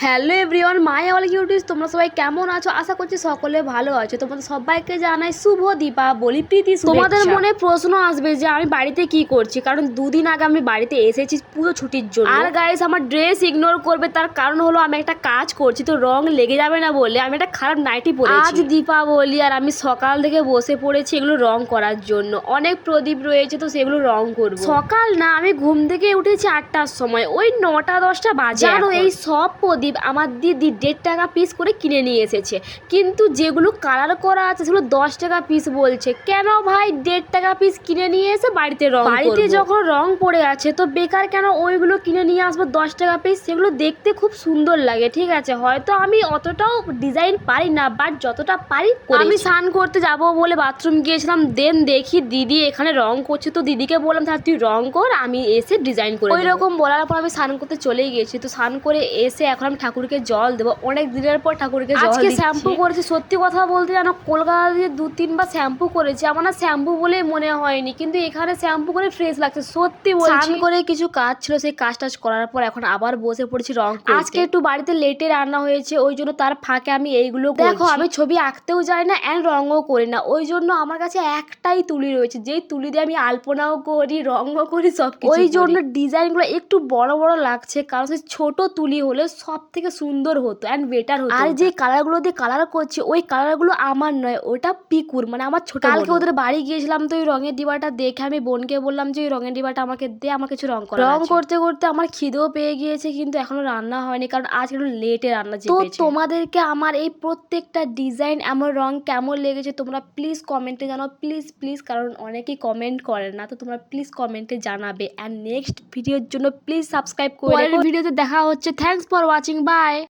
Hello everyone, my all YouTube. তোমরা সবাই কেমন আছো? আশা করছি সকলে ভালো আছো। তোমাদের সবাইকে জানাই শুভ দীপাবলি, প্রীতি শুভেচ্ছা। তোমাদের মনে প্রশ্ন আসবে যে আমি বাড়িতে কি করছি, কারণ দুদিন আগে আমি বাড়িতে এসেছি পুজো ছুটির জন্য। আর গাইস, আমার ড্রেস ইগনোর করবে, তার কারণ হলো আমি একটা কাজ করছি, তো রং লেগে যাবে না বলে আমি একটা খারাপ নাইটি পরেছি। আজ দীপাবলি আর আমি সকাল থেকে বসে পড়েছি এগুলো রং করার জন্য। অনেক প্রদীপ রয়েছে, তো সেগুলো রং করব। সকাল না, আমি ঘুম থেকে উঠেছি 8টার সময়, ওই 9টা-10টা বাজে। জানো, এই সব প্রদীপ আমার দিদি 1.5 টাকা পিস করে কিনে নিয়ে এসেছে, কিন্তু যেগুলো কালার করা আছে সেগুলো 10 টাকা পিস বলছে। কেন ভাই 1.5 টাকা পিস কিনে নিয়ে এসে বাড়িতে রং করব? বাড়িতে যখন রং পড়ে আছে তো বেকার কেন ওইগুলো কিনে নিয়ে আসবো 10 টাকা পিস? সেগুলো দেখতে খুব সুন্দর লাগে, ঠিক আছে। হয়তো আমি অতটাও ডিজাইন পারি না, বাট যতটা পারি করি। আমি স্নান করতে যাব বলে বাথরুম গিয়েছিলাম, দেন দেখি দিদি এখানে রং করছে, তো দিদিকে বললাম তাহলে তুই রং কর, আমি এসে ডিজাইন করে ওই রকম বলার পর আমি স্নান করতে চলেই গেছি। তো স্নান করে এসে এখন আমি ঠাকুরকে জল দেবো। অনেক দিনের পর ঠাকুরকে জল দিচ্ছি। আজকে শ্যাম্পু করেছি, সত্যি কথা বলতে জানো কলকাতা দিয়ে 2-3 বার শ্যাম্পু করেছি, আমার না শ্যাম্পু বলেই মনে হয়নি, কিন্তু এখানে শ্যাম্পু করে ফ্রেশ লাগছে, সত্যি বলছি। স্নান করে কিছু কাজ ছিল, সেই কাজ টাজ করার পর এখন আবার বসে পড়েছি রং করতে। আজকে একটু বাড়িতে লেটে রান্না হয়েছে, ওই জন্য তার ফাঁকে আমি এইগুলো দেখো, আমি ছবি আঁকতেও যাই না অ্যান্ড রঙও করি না, ওই জন্য আমার কাছে একটাই তুলি রয়েছে, যেই তুলি দিয়ে আমি আলপনাও করি, রঙও করি, সব কিছু। ওই জন্য ডিজাইনগুলো একটু বড় বড় লাগছে, কারণ সেই ছোট তুলি হলে সব থেকে সুন্দর হতো অ্যান্ড বেটার হতো। আর যে কালারগুলো দিয়ে কালার করছি ওই কালারগুলো আমার নয়, ওটা পিকুর, মানে আমার ছোট। কালকে ওদের বাড়ি গিয়েছিলাম, তো ওই রঙের ডিবাটা দেখে আমি বোনকে বললাম যে ওই রঙের ডিবাটা আমাকে দে, আমার কিছু রং করা। রং করতে করতে আমার খিদেও পেয়ে গিয়েছে, কিন্তু এখনো রান্না হয়নি, কারণ আজ একটু লেটে রান্না চেপেছে। তো তোমাদেরকে আমার এই প্রত্যেকটা ডিজাইন আমার রং কেমন লেগেছে তোমরা প্লিজ কমেন্টে জানাও, প্লিজ প্লিজ, কারণ অনেকেই কমেন্ট করে না, তো তোমরা প্লিজ কমেন্টে জানাবে। অ্যান্ড নেক্সট ভিডিওর জন্য প্লিজ সাবস্ক্রাইব করে। পরের ভিডিওতে দেখা হচ্ছে। Thanks for watching, by.